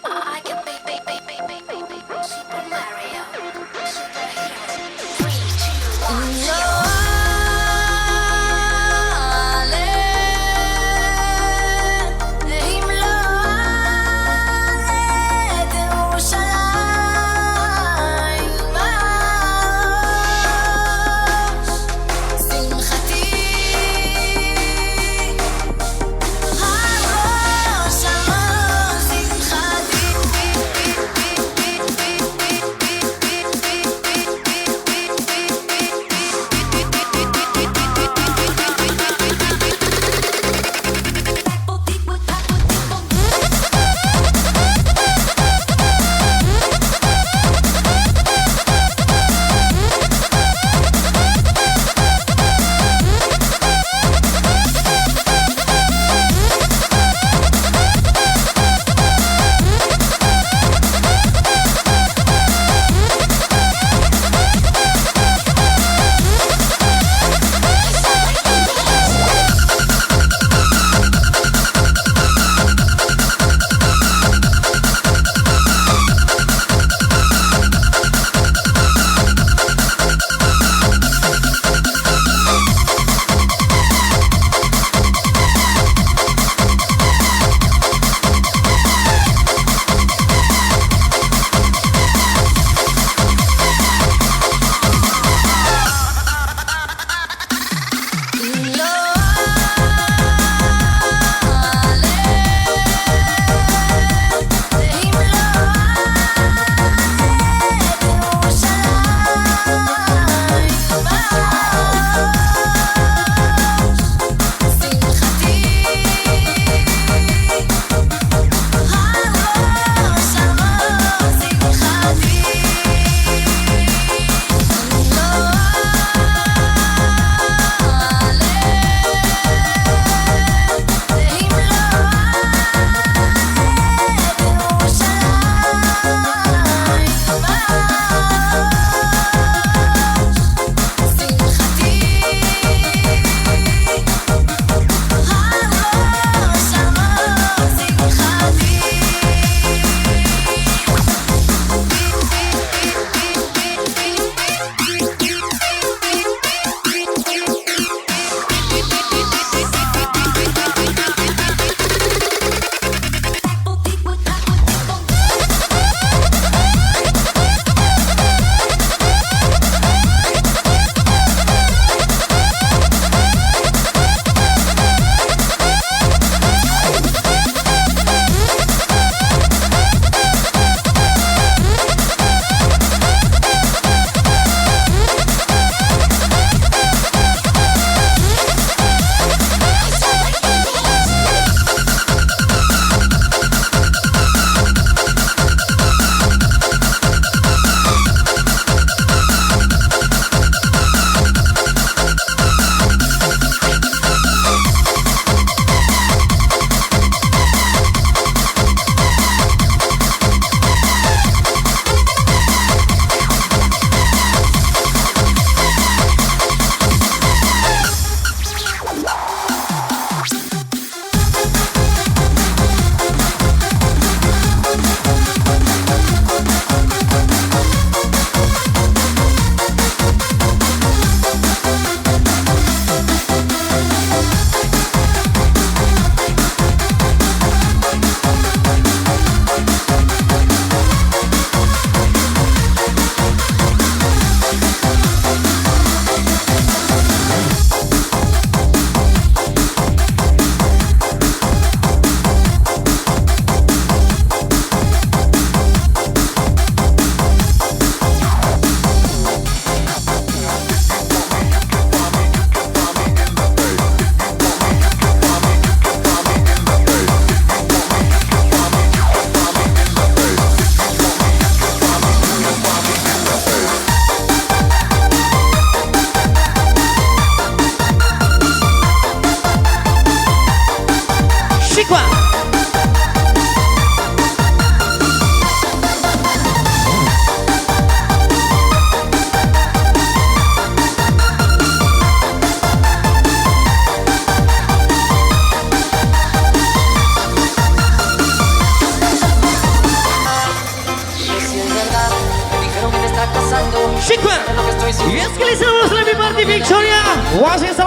I can be Super Mario, superhero. 3, 2, 1, go.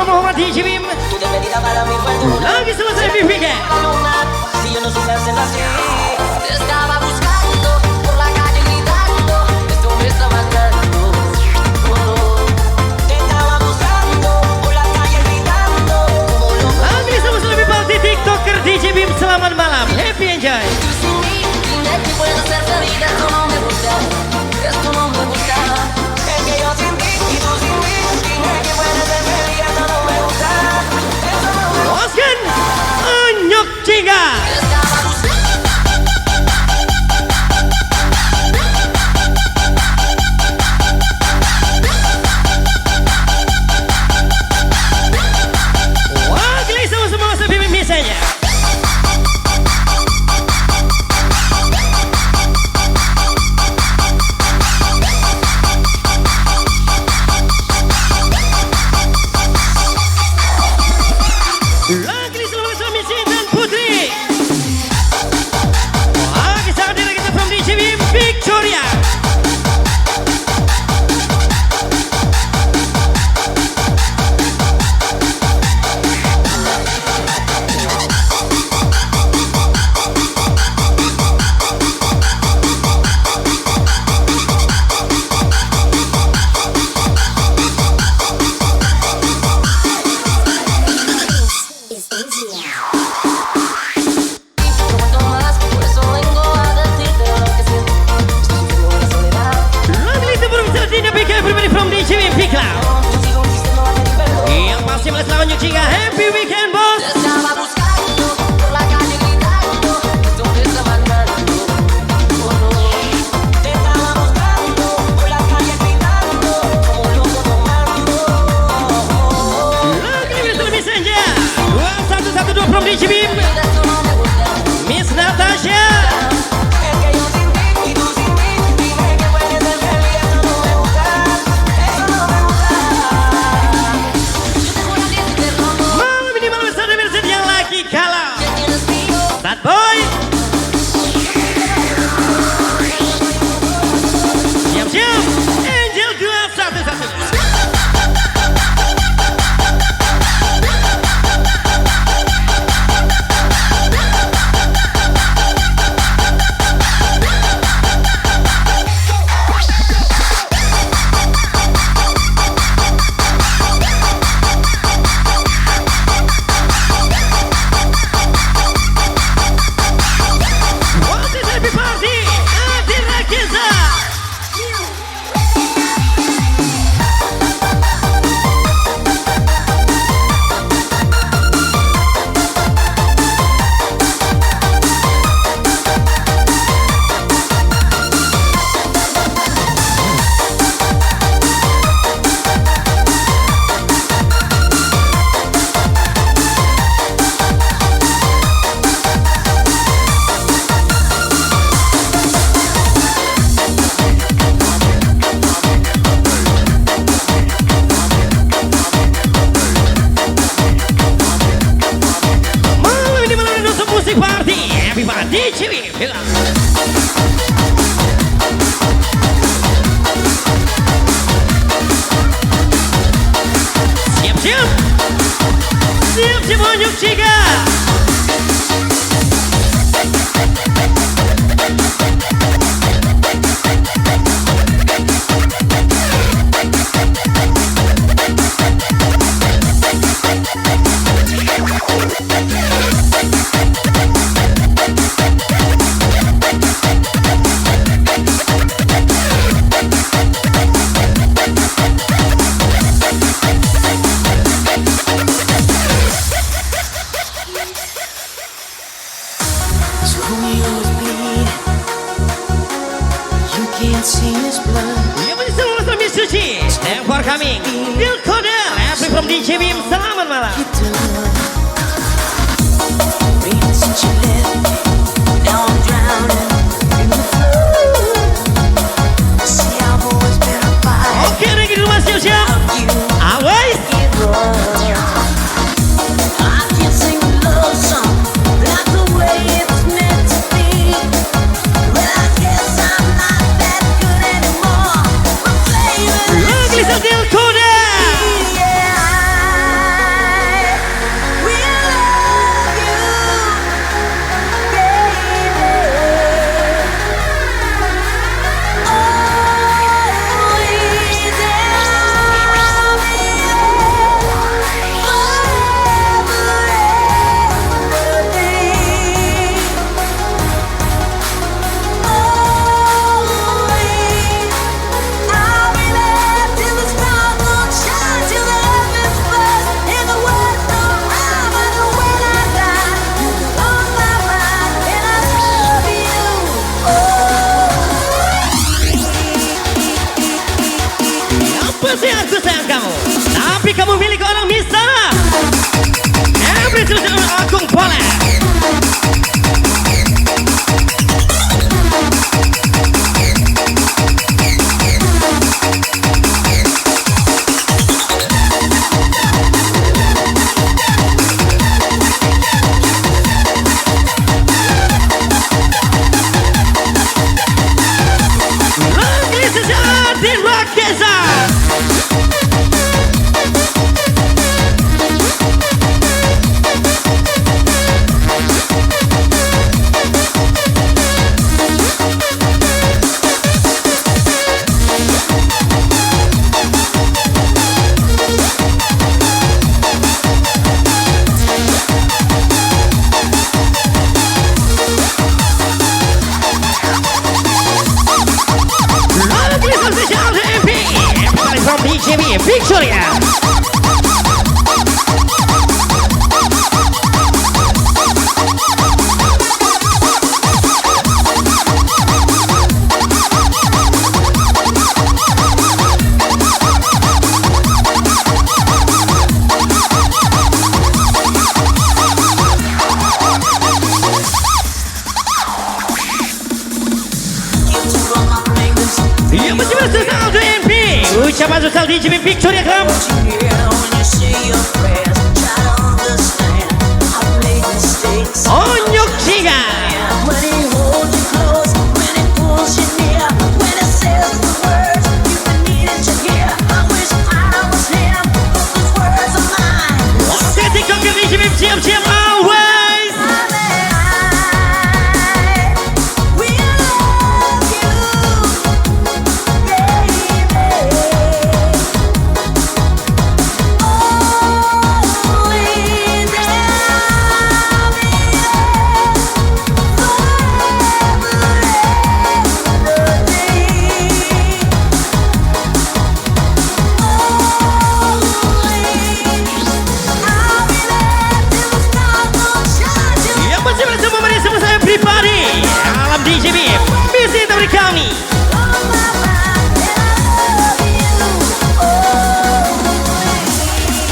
malam Muhammad di Biem. Lagi selesai bimbingnya. Si yo no supe hacerlo así, te estaba buscando por la calle gritando, esto me está matando. Te estaba buscando por la calle gritando, como loco. Lagi sama-sama lebih party TikToker di Biem. Selamat malam, happy enjoy. Tú sin mí, dime que puedo ser feliz, esto no me gusta, esto no me gusta. Es que yo sin ti y tú sin mí, dime que puedo ser feliz, esto no me gusta, esto no me gusta. Boskan, anyok ciga. Happy weekend, bos. Te estaba buscando por la calle gritando, esto me está matando. Te estaba buscando por la calle gritando, como loco tomando. Lagi lebih saja. 2112 from DJ Biem. Esto no me gusta. Miss Natasha. Es que yo sin ti y tú sin mí, dime que puedes ser feliz, esto no me gusta, esto no me gusta. Yo tengo una dieta y te rompo. Malam ini malam besar versi yang lagi kalah. ¿Qué tienes mío? Sad boy. Siap-siap. Angel 211. Siap-siap. Siap-siap banyak ciga. Thank for coming. Bill Kodel, every from DJ Biem. Selamat malam. Oke, lagi di rumah siap-siap. Awas. Lagi Bill Kodel. ucapan sosial DJ Biem Victoria Club. Onyok Chiga. Oke, TikTok DJ Biem siap-siap always. Everybody, alam DJ Biem, misi dari kami.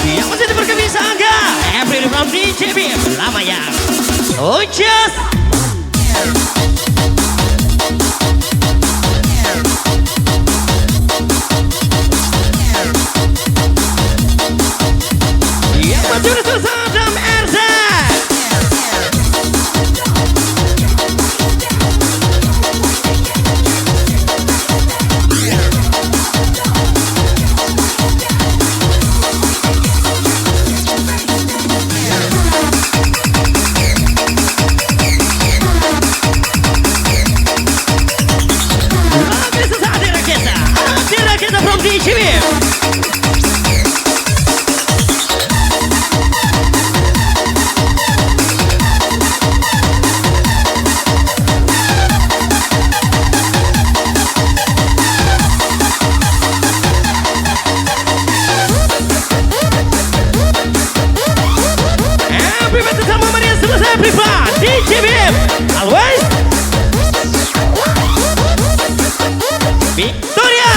Yang masih berkebisa angga, every from DJ Biem, lama ya. Oh just. Yang masih bersama Adam Erza. From DJ Biem. Everybody sama Maria selesai prepare DJ Biem. Always Victoria.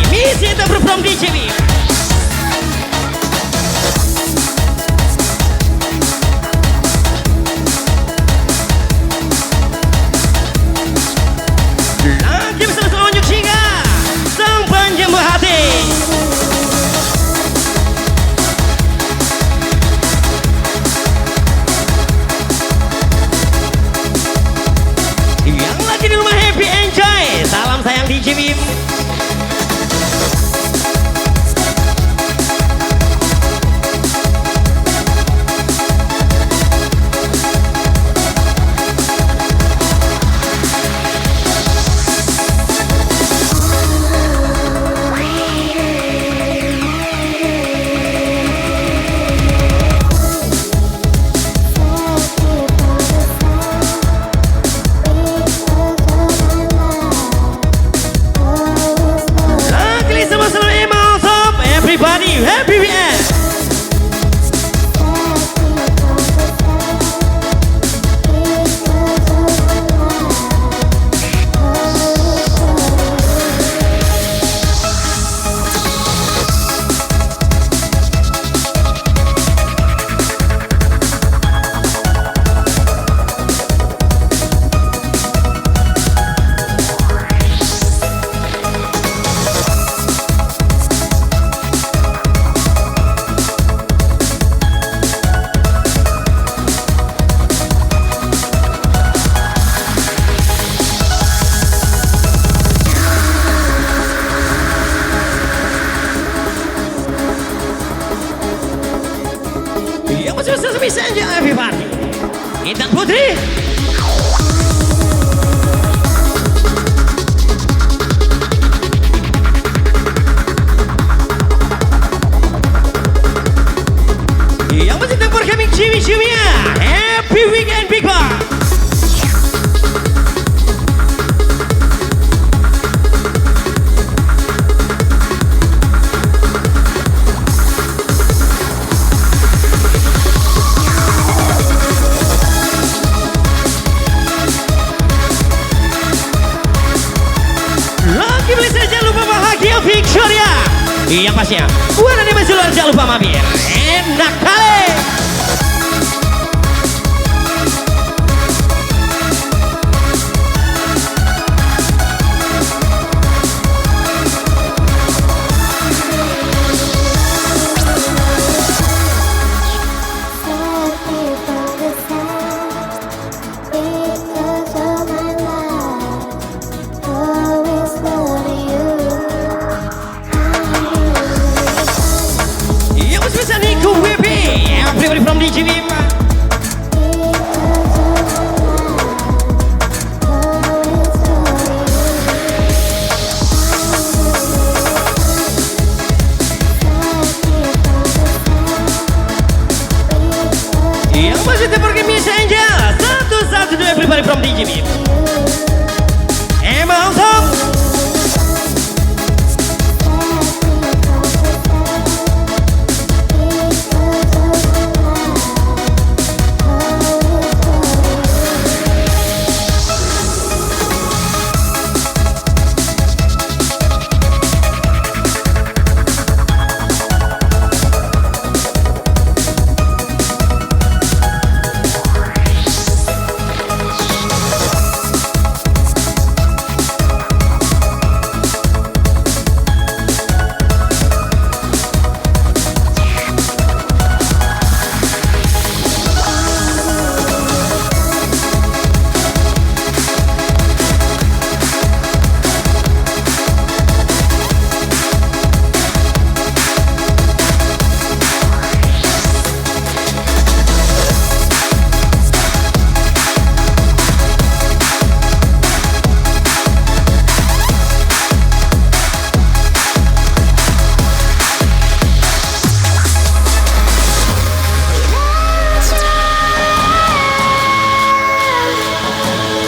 Misi dan from DJ Biem. Lagi bersama Onyok Chiga, sang penjemur hati. Yang lagi di rumah happy enjoy. Salam sayang DJ Biem. Everybody, happy weekend. Messenger, everybody. Intan Putri. Yang masih tempur kami ciwi-ciwinya. Happy weekend Big Bar. Lagi beli saja lupa bahagia Victoria. Yang pastinya buat anda masih luar jangan lupa mampir. Enak kali. Everybody from DJ Biem. Yang masih terpergi Miss Angel. 112 everybody from DJ Biem. Emang Tom.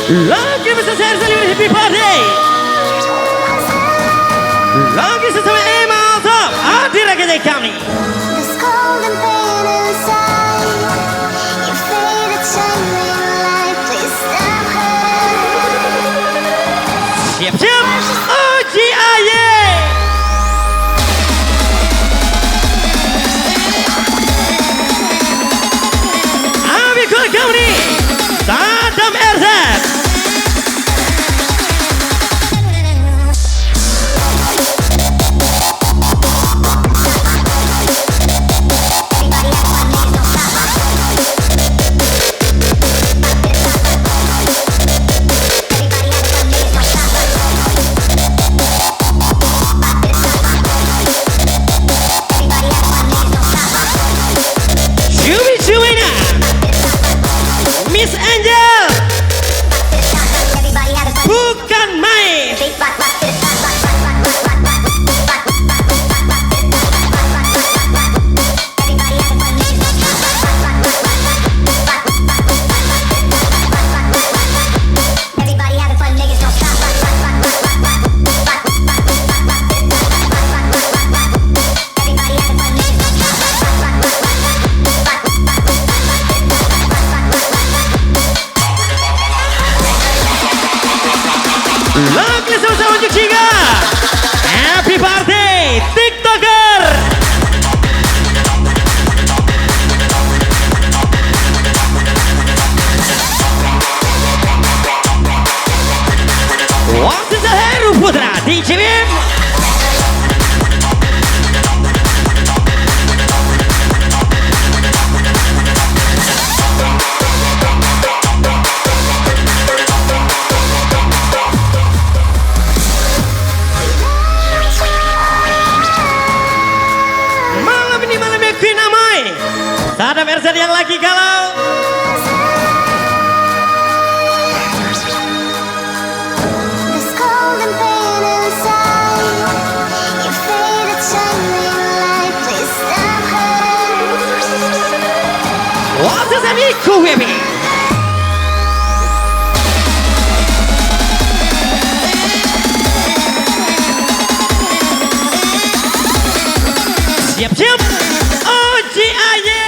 Lagi bersama saya Saliwin Happy Party. Lagi sesama Emang Top. Hadir lagi dari kami. Siap-siap. Uji aye. Amikul kami. Sadam RZ. Miss Angel bukan main. Lagi sama-sama untuk Ciga. Happy birthday TikToker. Waktu Heru Putra DJ Biem. Sadam RZ yang lagi galau. bosku baby. Siap-siap. Oji aye.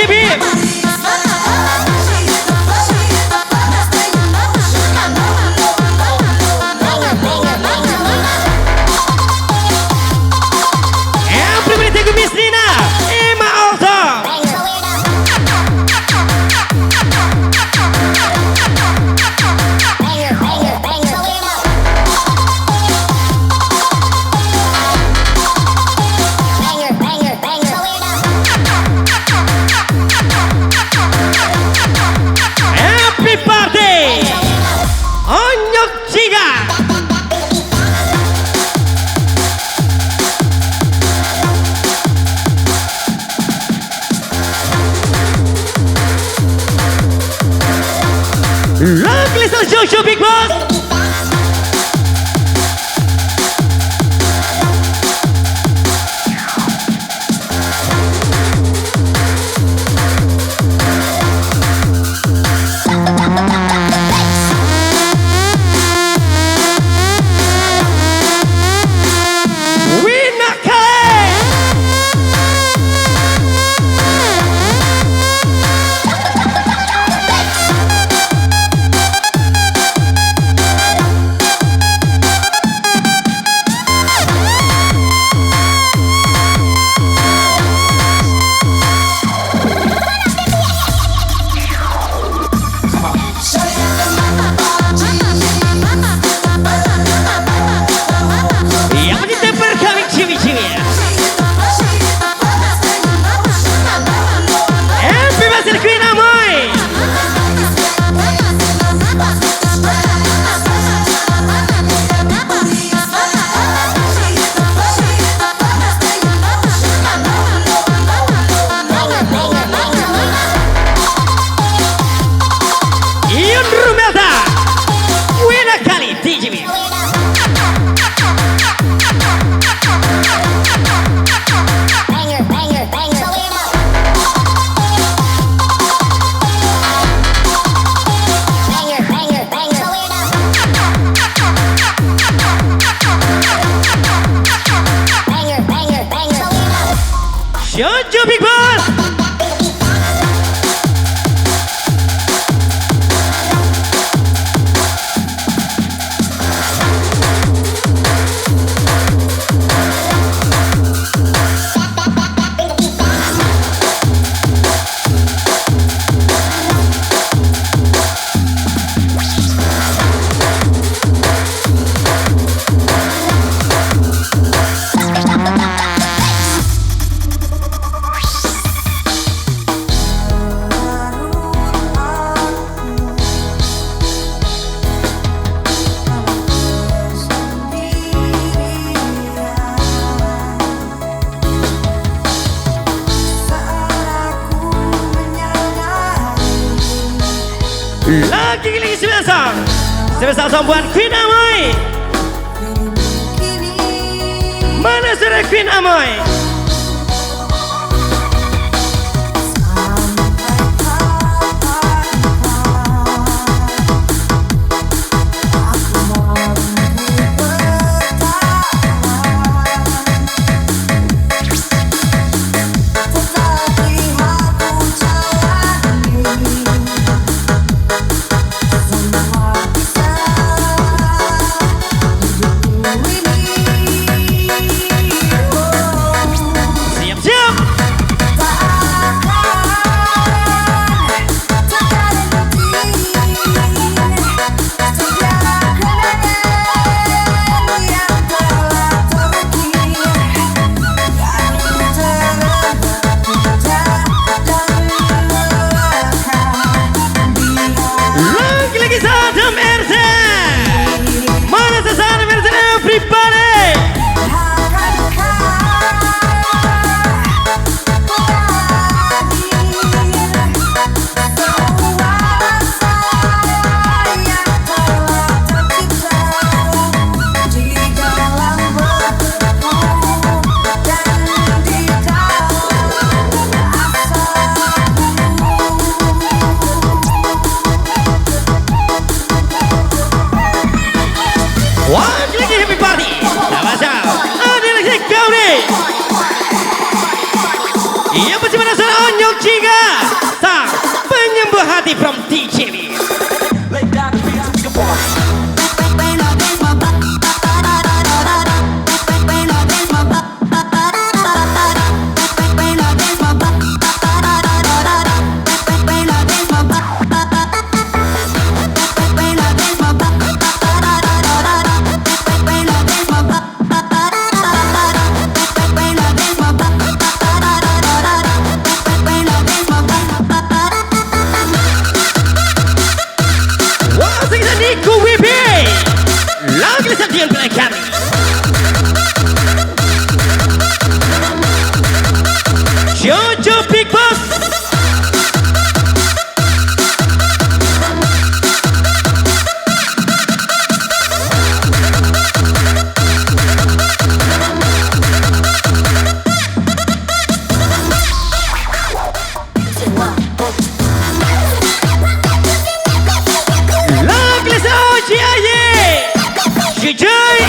Biem. Yang primeiro tem que Miss Nina e Maoto. Happy party! Onyok Ciga. Look, listen, Jojo Big Boss. Lagi sebesar buat Queen Amoy. Mana suara Queen Amoy? Iya bagaimana suara Onyok Ciga sang penyembuh hati from TJB. Jojo Big Boss. Laglis Ojiaye Jujui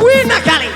Wina kali.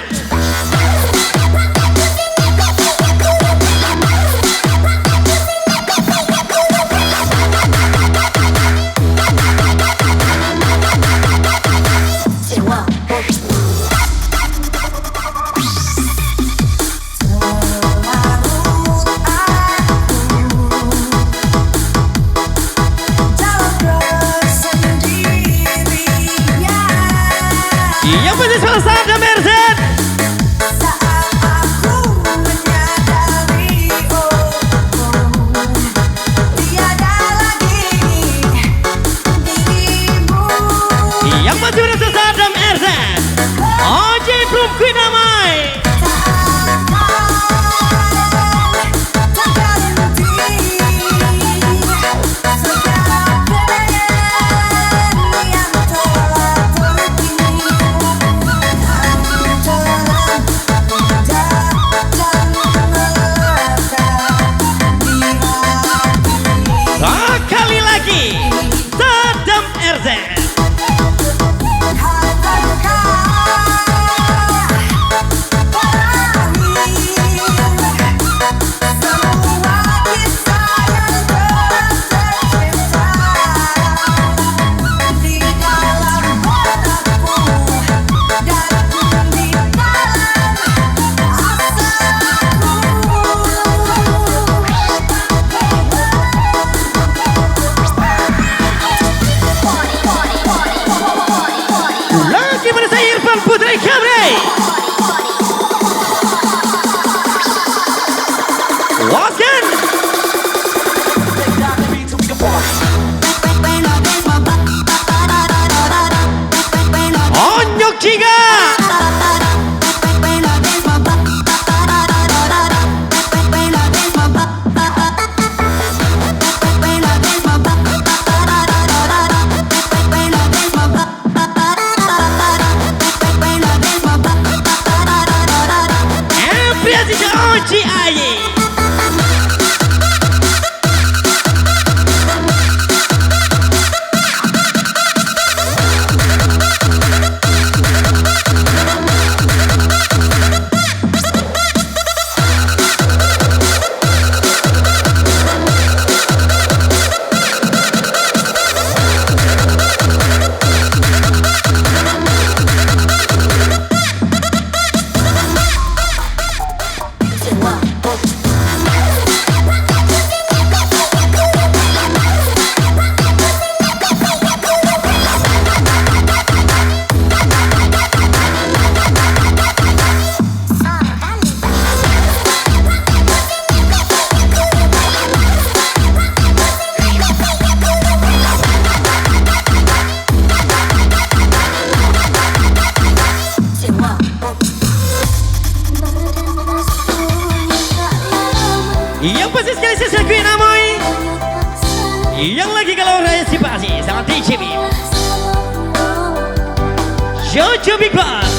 Mochi Ayi. Yang pasti sekali saya Queen Amoy. Yang lagi kalau raya simpati sama DJ Biem. Jojo Big Boss.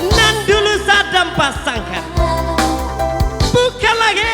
Nan dulu Sadam pasangkan. Bukan lagi.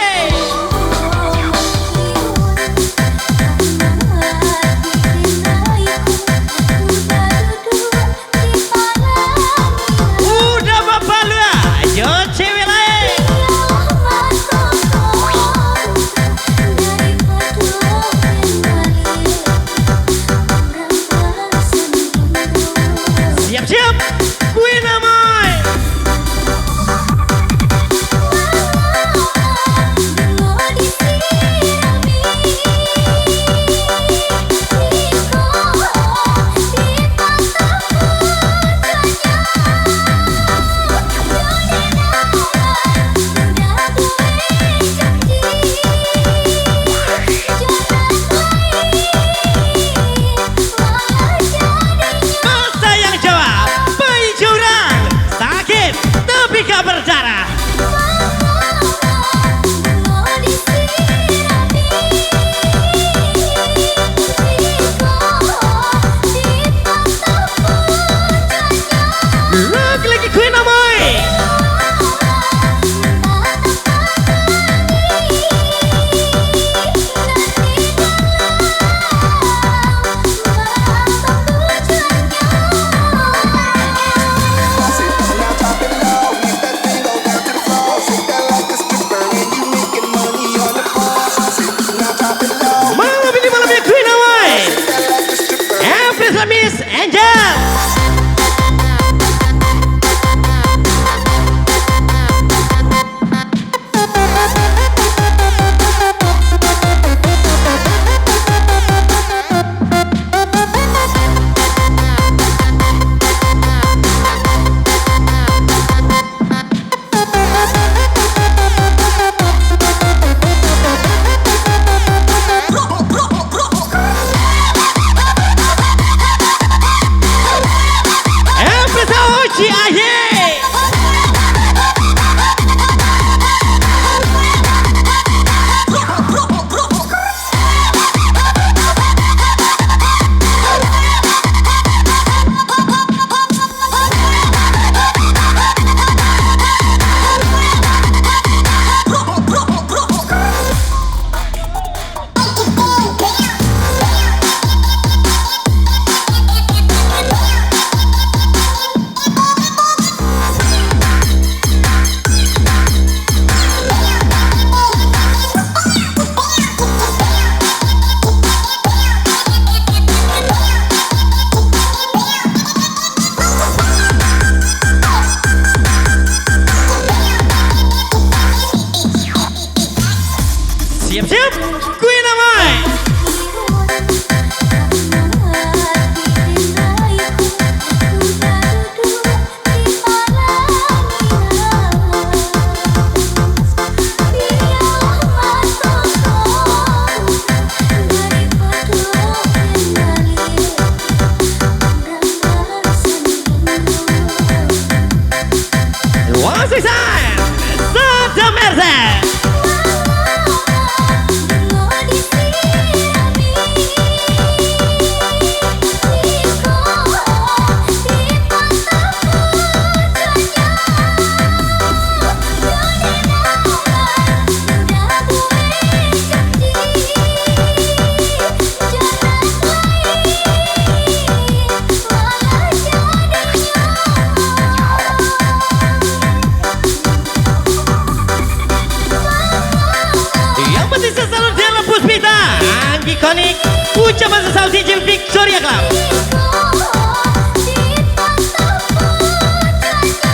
Ucapan sesal DJ Victoria Club.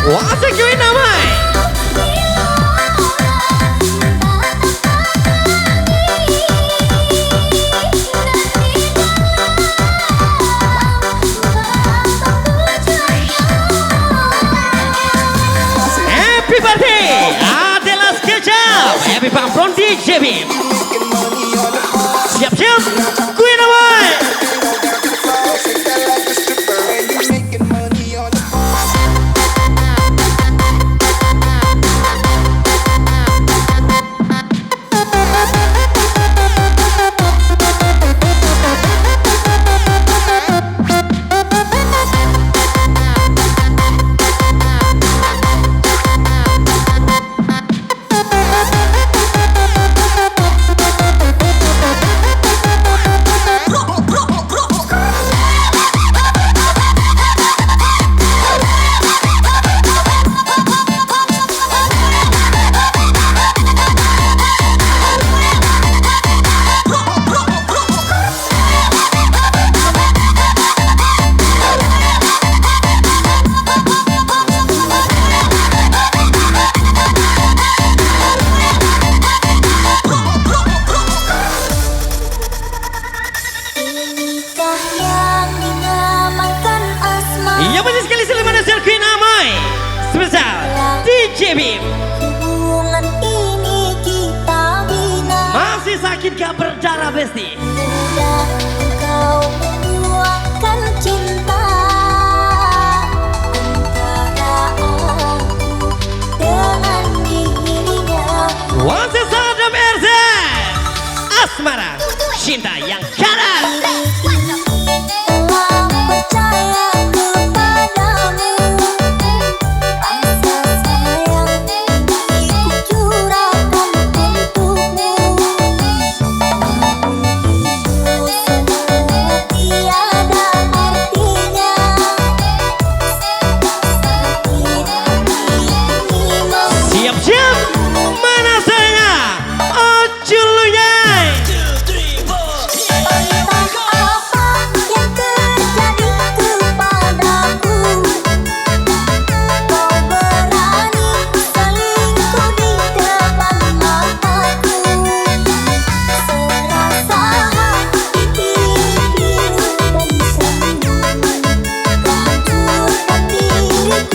Wah, sekian namanya. Happy birthday, Adela Sketchup. Happy birthday from DJ Biem. Siap-siap, gue namanya. Iya masih sekali selamat datang ke namai spesial DJ Biem. Hubungan ini kita bina. Masih sakit gak berdarah besti. Mudah engkau membuangkan cinta antara aku dengan dirinya. Once Adam RZ Asmara, cinta yang kalah. Telah percaya kepadamu, rasa sayang ku curahkan untukmu. Namun itu semua tiada artinya. Sakit ini Siap-siap, mana saya? Oh julunya.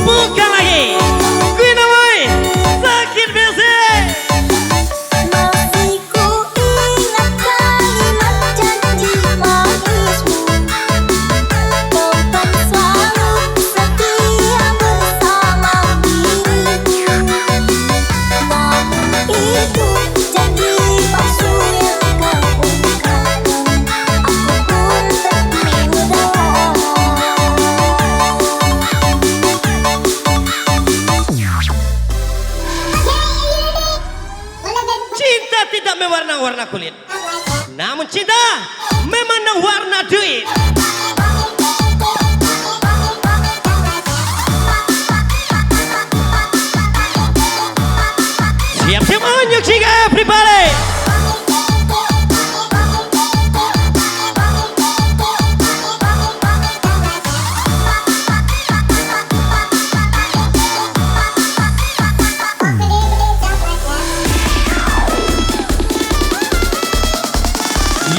Bukan lagi, gue namanya sakit besi. masih ku ingat kalimat janji manismu, kau kan selalu setia bersama diriku. Namun itu janji palsu yang kau ungkapkan, aku pun terpedaya. Cinta tidak mewarna-warna kulit, namun cinta memandang warna duit. Siap-siap unjuk jika everybody.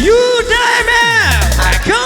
You diamond, aku.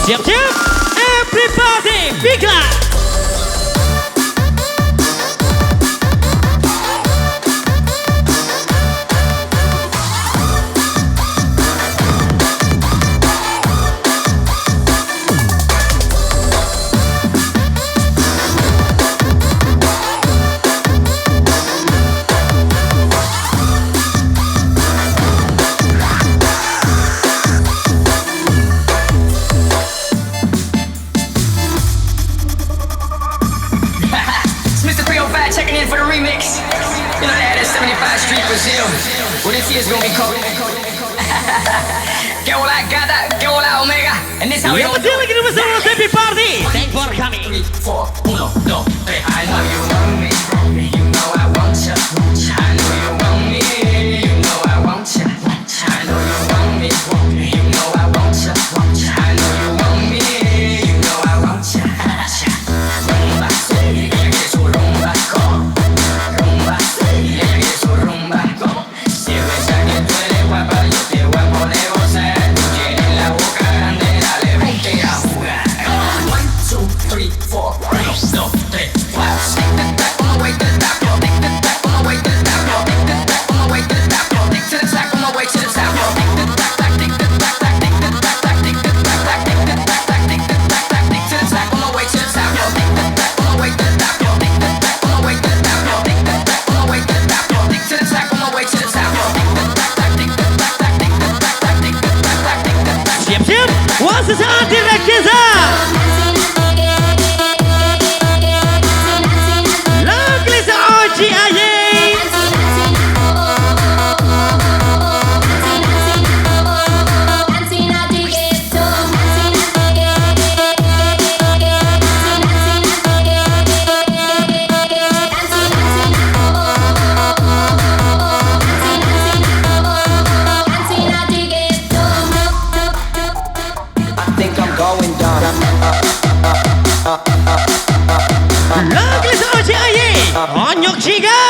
Siap-siap, everybody, big clap. Checking in for the remix. You know that is 75 Street Brazil. Well, this year's gonna be called Que hola gata, que hola omega. And this how we Yang gonna do penting lagi di bersama Happy Party. Thank for coming. 3, 4, 1, 2, 3. I know you want me. You know I want ya. I know you want me. You know I want ya. I know you want me. You know I want ya. I know you want me. You know I want ya. Rumba, ella quiere su rumba, rumba, ella quiere su rumba. Si ves a quien tú eres guapa, yo te voy a poner gozar. Tú tienes la boca grande, dale, vente a jugar. 1, 2, 3, 4, 1, 2, 3, 4. Stick the back on the way to the top, yo. Stick the back on the way to the top, yo. Stick the back on the way to the top, yo. Stick to the track on the way to the top, yo. Stick the back, stick the back, stick the back, stick the back, stick the back, stick the back, stick to the track on the way to the top, yo. Stick the back on the way to the top, yo. Stick the back on the way to the top, yo. Stick the back on the way to the top, yo. Stick to the track on the way to the top, yo. Stick the back, stick the back, stick the back, stick the back, stick the back. Siap-siap, sesaat direkisa. Lagu Oji Aye. I think I'm going down. Lagu Oji Aye. Onyok Jiga.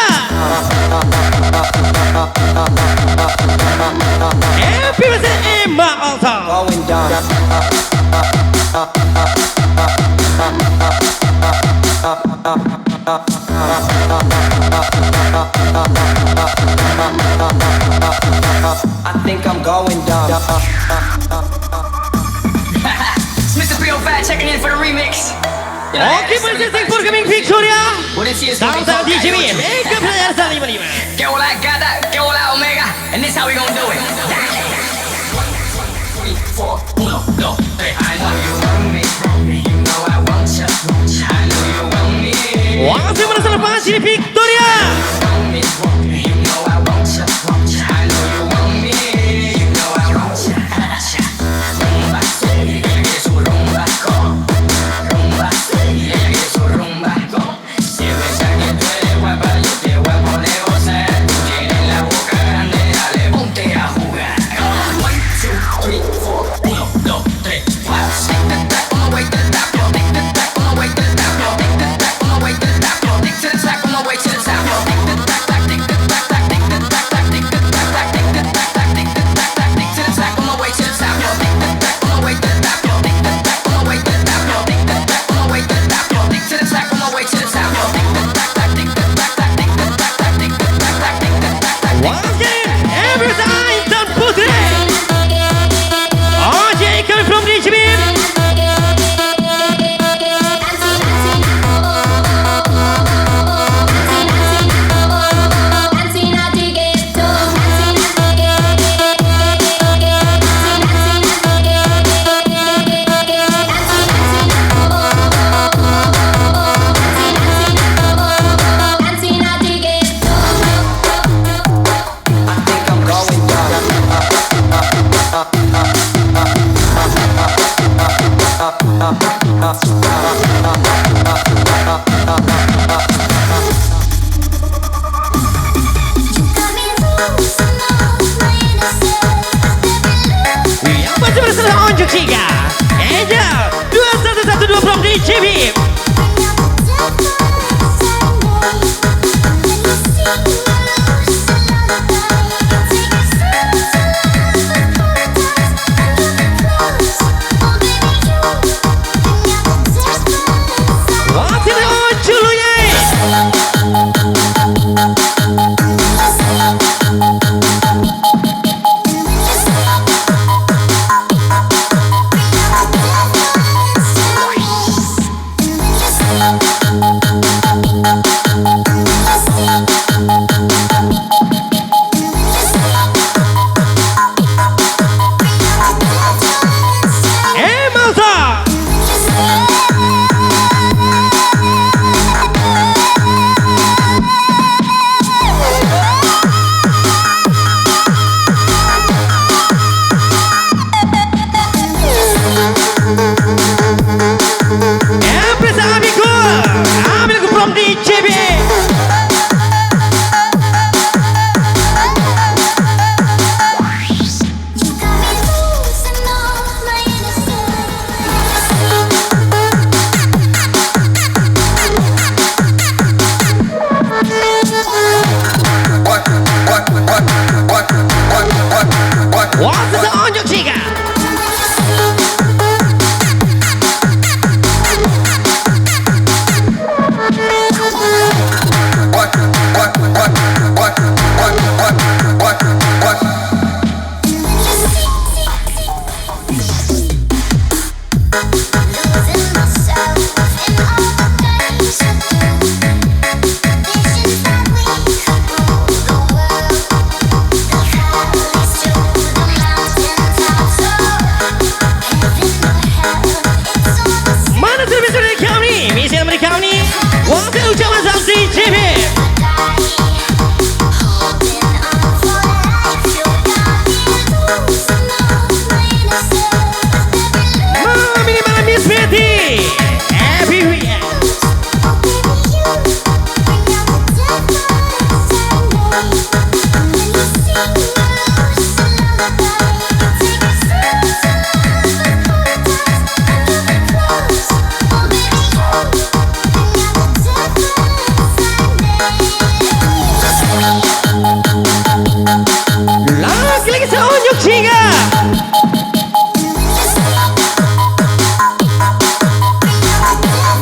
Happy birthday Emma Alta. Going down. I think I'm going down. Mr. 305 checking in for the remix. You know, Oke, masih thank for coming Victoria. well, this year's gonna be Tang-tang called DJ Biem. Ke player 155. Que hola gata, que hola omega. And this how we gonna do it. 3, 4, 1, 2, 3. I know you want me. You know I want ya. I know you want me. Waktu merasa lepas di Victoria. Want me. You know I want ya. I know you want me. You know I want ya. Rumba, ella quiere su rumba, rumba, ella quiere su rumba. Si ves a quien tú eres guapa, yo te voy a poner gozar. Tú tienes la boca grande, dale, ponte a jugar. 1, 2, 3, 4, 1, 2, 3, 4. Stick the back on the way to the top, yo. Stick the back on the way to the top, yo. Stick the back on the way to the top, yo. Stick to the track on the way to the top, yo. Stick the back, stick the back, stick the back, stick the back, stick the back, stick the back, stick to the track on the way to the top, yo. Stick the back on the way to the top, yo. Stick the back on the way to the top, yo. Stick the back on the way to the top, yo. Stick to the track on the way to the top, yo. Stick the back, stick the back, stick the back, stick the back, stick the back. Once again, every time Tan Putri. Oji coming from DJ Biem. I think I'm going down. Yang masih bersama Onjuk Jiga. Angel 2112 from DJ Biem. Ciga.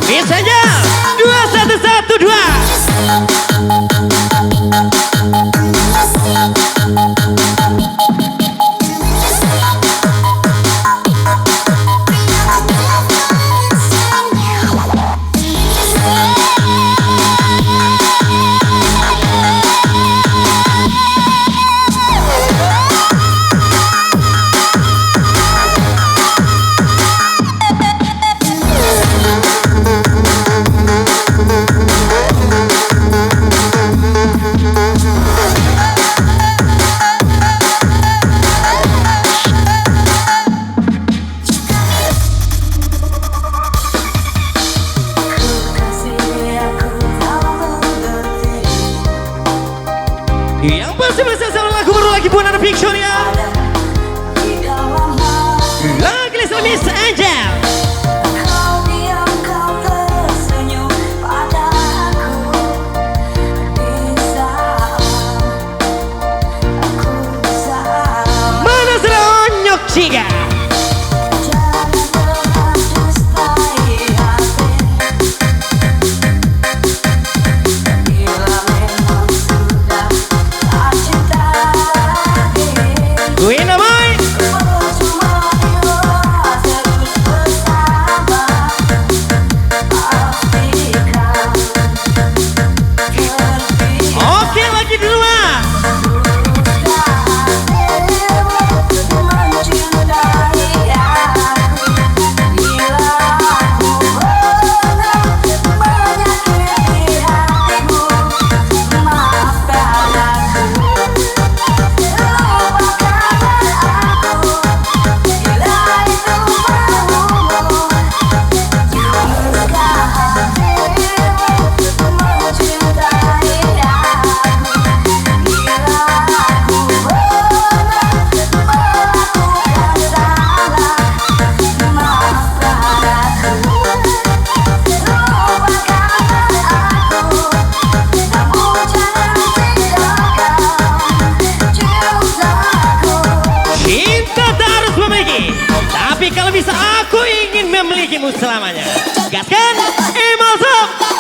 Misalnya 1, 2. Yang pasti masih selalu lagu baru lagi buat anak fiction ya. Lagi list Miss Angel. Mana seronyok Ciga. Tapi kalau bisa aku ingin memilikimu selamanya. Gaskan, masuk.